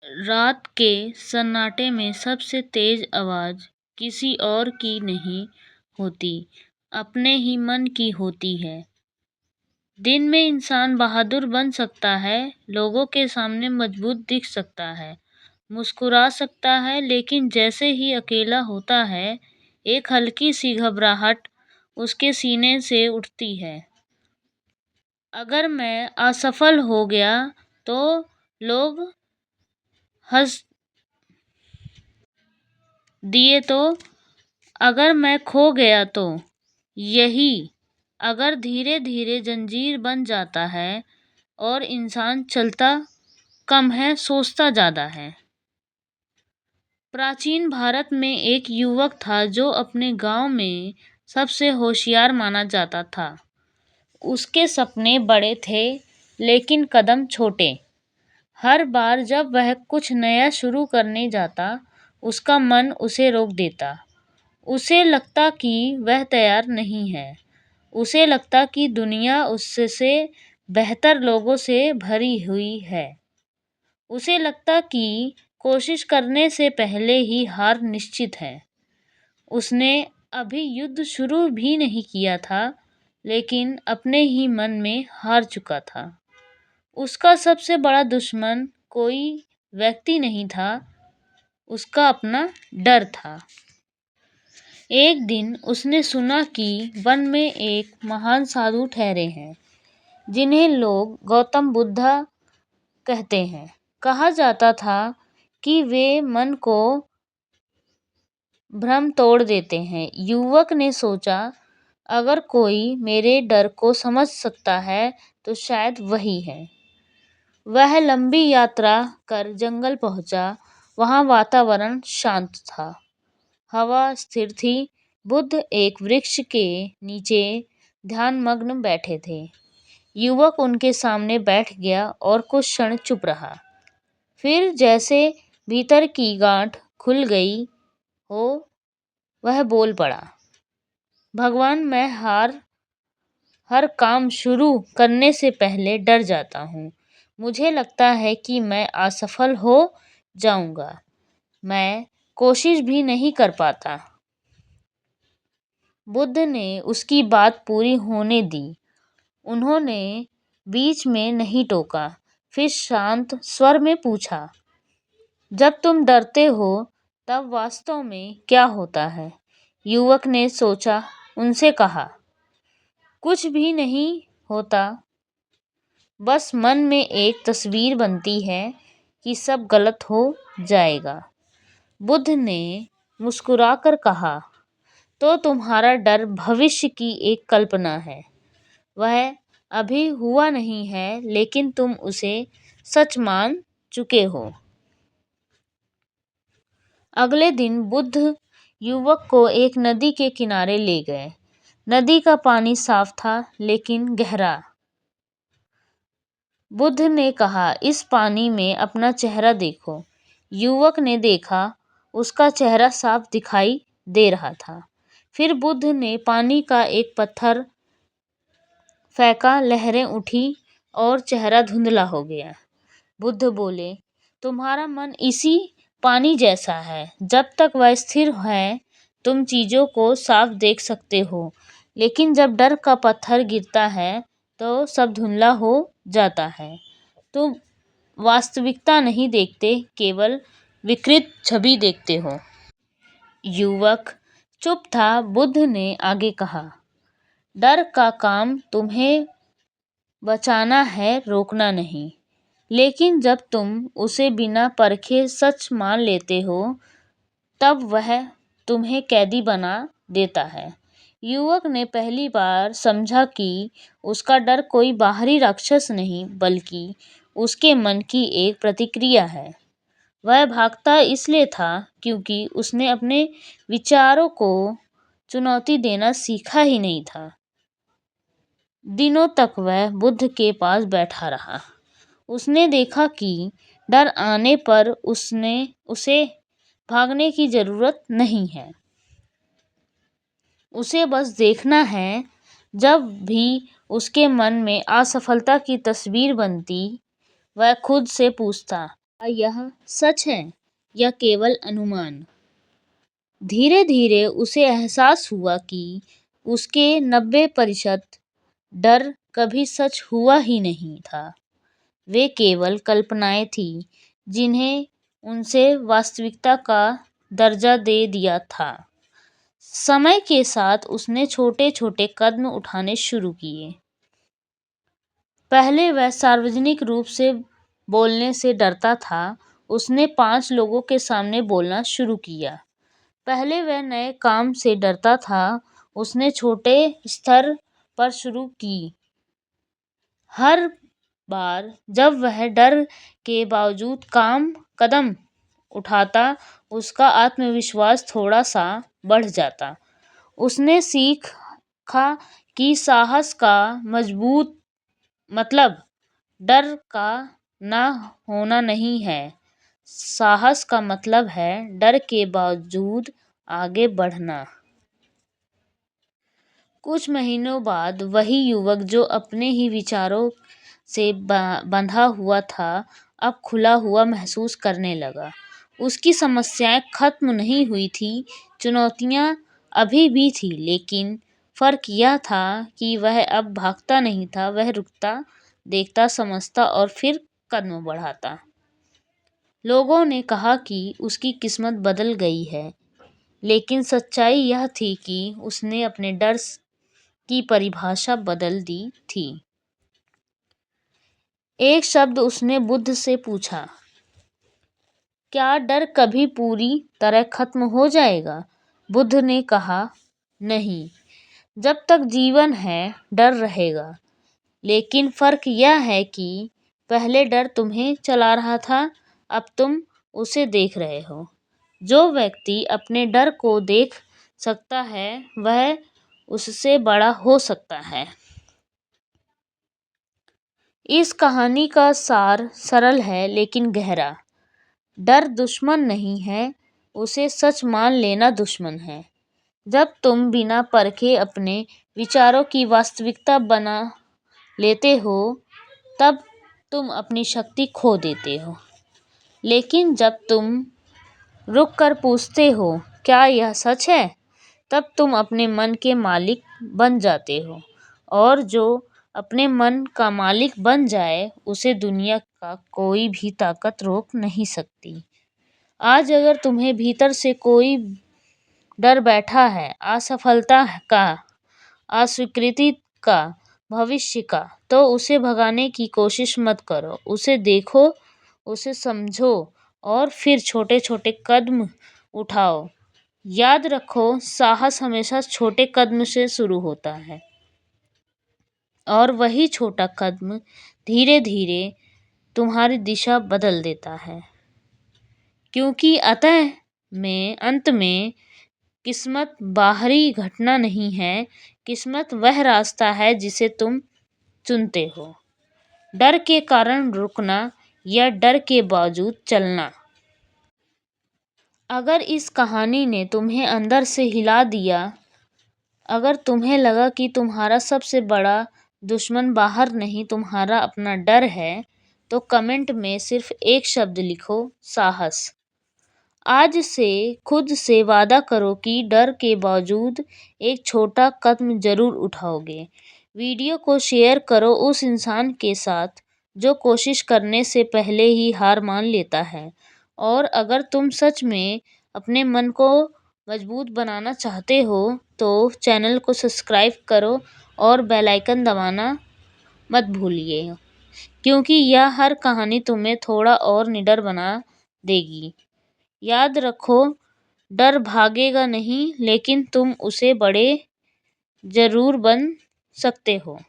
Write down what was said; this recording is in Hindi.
रात के सन्नाटे में सबसे तेज आवाज किसी और की नहीं होती, अपने ही मन की होती है। दिन में इंसान बहादुर बन सकता है, लोगों के सामने मजबूत दिख सकता है, मुस्कुरा सकता है, लेकिन जैसे ही अकेला होता है, एक हल्की सी घबराहट उसके सीने से उठती है। अगर मैं असफल हो गया तो लोग हंस दिए तो, अगर मैं खो गया तो, यही अगर धीरे धीरे जंजीर बन जाता है और इंसान चलता कम है, सोचता ज्यादा है। प्राचीन भारत में एक युवक था जो अपने गांव में सबसे होशियार माना जाता था। उसके सपने बड़े थे, लेकिन कदम छोटे। हर बार जब वह कुछ नया शुरू करने जाता, उसका मन उसे रोक देता। उसे लगता कि वह तैयार नहीं है। उसे लगता कि दुनिया उससे बेहतर लोगों से भरी हुई है। उसे लगता कि कोशिश करने से पहले ही हार निश्चित है। उसने अभी युद्ध शुरू भी नहीं किया था, लेकिन अपने ही मन में हार चुका था। उसका सबसे बड़ा दुश्मन कोई व्यक्ति नहीं था, उसका अपना डर था। एक दिन उसने सुना कि वन में एक महान साधु ठहरे हैं, जिन्हें लोग गौतम बुद्धा कहते हैं। कहा जाता था कि वे मन को भ्रम तोड़ देते हैं। युवक ने सोचा, अगर कोई मेरे डर को समझ सकता है तो शायद वही है। वह लंबी यात्रा कर जंगल पहुंचा। वहां वातावरण शांत था, हवा स्थिर थी। बुद्ध एक वृक्ष के नीचे ध्यानमग्न बैठे थे। युवक उनके सामने बैठ गया और कुछ क्षण चुप रहा। फिर जैसे भीतर की गांठ खुल गई हो, वह बोल पड़ा, भगवान, मैं हर काम शुरू करने से पहले डर जाता हूँ। मुझे लगता है कि मैं असफल हो जाऊंगा। मैं कोशिश भी नहीं कर पाता। बुद्ध ने उसकी बात पूरी होने दी। उन्होंने बीच में नहीं टोका। फिर शांत स्वर में पूछा, जब तुम डरते हो तब वास्तव में क्या होता है? युवक ने सोचा, उनसे कहा, कुछ भी नहीं होता, बस मन में एक तस्वीर बनती है कि सब गलत हो जाएगा। बुद्ध ने मुस्कुराकर कहा, तो तुम्हारा डर भविष्य की एक कल्पना है। वह अभी हुआ नहीं है, लेकिन तुम उसे सच मान चुके हो। अगले दिन बुद्ध युवक को एक नदी के किनारे ले गए। नदी का पानी साफ था, लेकिन गहरा। बुद्ध ने कहा, इस पानी में अपना चेहरा देखो। युवक ने देखा, उसका चेहरा साफ दिखाई दे रहा था। फिर बुद्ध ने पानी का एक पत्थर फेंका, लहरें उठी और चेहरा धुंधला हो गया। बुद्ध बोले, तुम्हारा मन इसी पानी जैसा है। जब तक वह स्थिर है, तुम चीजों को साफ देख सकते हो, लेकिन जब डर का पत्थर गिरता है तो सब धुंधला हो जाता है। तुम वास्तविकता नहीं देखते, केवल विकृत छवि देखते हो। युवक चुप था। बुद्ध ने आगे कहा, डर का काम तुम्हें बचाना है, रोकना नहीं। लेकिन जब तुम उसे बिना परखे सच मान लेते हो, तब वह तुम्हें कैदी बना देता है। युवक ने पहली बार समझा कि उसका डर कोई बाहरी राक्षस नहीं, बल्कि उसके मन की एक प्रतिक्रिया है। वह भागता इसलिए था क्योंकि उसने अपने विचारों को चुनौती देना सीखा ही नहीं था। दिनों तक वह बुद्ध के पास बैठा रहा। उसने देखा कि डर आने पर उसे भागने की जरूरत नहीं है। उसे बस देखना है। जब भी उसके मन में असफलता की तस्वीर बनती, वह खुद से पूछता, क्या यह सच है या केवल अनुमान? धीरे धीरे उसे एहसास हुआ कि उसके 90% डर कभी सच हुआ ही नहीं था। वे केवल कल्पनाएं थीं जिन्हें उनसे वास्तविकता का दर्जा दे दिया था। समय के साथ उसने छोटे छोटे कदम उठाने शुरू किए। पहले वह सार्वजनिक रूप से बोलने से डरता था। उसने 5 लोगों के सामने बोलना शुरू किया। पहले वह नए काम से डरता था। उसने छोटे स्तर पर शुरू की। हर बार जब वह डर के बावजूद कदम उठाता, उसका आत्मविश्वास थोड़ा सा बढ़ जाता। उसने सीखा कि साहस का मजबूत मतलब डर का ना होना नहीं है। साहस का मतलब है डर के बावजूद आगे बढ़ना। कुछ महीनों बाद वही युवक जो अपने ही विचारों से बंधा हुआ था, अब खुला हुआ महसूस करने लगा। उसकी समस्याएं खत्म नहीं हुई थी, चुनौतियां अभी भी थी, लेकिन फर्क यह था कि वह अब भागता नहीं था। वह रुकता, देखता, समझता और फिर कदम बढ़ाता। लोगों ने कहा कि उसकी किस्मत बदल गई है, लेकिन सच्चाई यह थी कि उसने अपने डर की परिभाषा बदल दी थी। एक शब्द उसने बुद्ध से पूछा, क्या डर कभी पूरी तरह खत्म हो जाएगा? बुद्ध ने कहा, नहीं, जब तक जीवन है डर रहेगा। लेकिन फर्क यह है कि पहले डर तुम्हें चला रहा था, अब तुम उसे देख रहे हो। जो व्यक्ति अपने डर को देख सकता है, वह उससे बड़ा हो सकता है। इस कहानी का सार सरल है लेकिन गहरा। डर दुश्मन नहीं है, उसे सच मान लेना दुश्मन है। जब तुम बिना परखे अपने विचारों की वास्तविकता बना लेते हो, तब तुम अपनी शक्ति खो देते हो। लेकिन जब तुम रुक कर पूछते हो, क्या यह सच है? तब तुम अपने मन के मालिक बन जाते हो। और जो अपने मन का मालिक बन जाए, उसे दुनिया का कोई भी ताकत रोक नहीं सकती। आज अगर तुम्हें भीतर से कोई डर बैठा है, असफलता का, अस्वीकृति का, भविष्य का, तो उसे भगाने की कोशिश मत करो। उसे देखो, उसे समझो और फिर छोटे छोटे कदम उठाओ। याद रखो, साहस हमेशा छोटे कदम से शुरू होता है और वही छोटा कदम धीरे धीरे तुम्हारी दिशा बदल देता है। क्योंकि अंत में किस्मत बाहरी घटना नहीं है, किस्मत वह रास्ता है जिसे तुम चुनते हो। डर के कारण रुकना या डर के बावजूद चलना। अगर इस कहानी ने तुम्हें अंदर से हिला दिया, अगर तुम्हें लगा कि तुम्हारा सबसे बड़ा दुश्मन बाहर नहीं, तुम्हारा अपना डर है, तो कमेंट में सिर्फ एक शब्द लिखो, साहस। आज से खुद से वादा करो कि डर के बावजूद एक छोटा कदम जरूर उठाओगे। वीडियो को शेयर करो उस इंसान के साथ जो कोशिश करने से पहले ही हार मान लेता है। और अगर तुम सच में अपने मन को मजबूत बनाना चाहते हो, तो चैनल को सब्सक्राइब करो और बेल आइकन दबाना मत भूलिए, क्योंकि यह हर कहानी तुम्हें थोड़ा और निडर बना देगी। याद रखो, डर भागेगा नहीं, लेकिन तुम उसे बड़े जरूर बन सकते हो।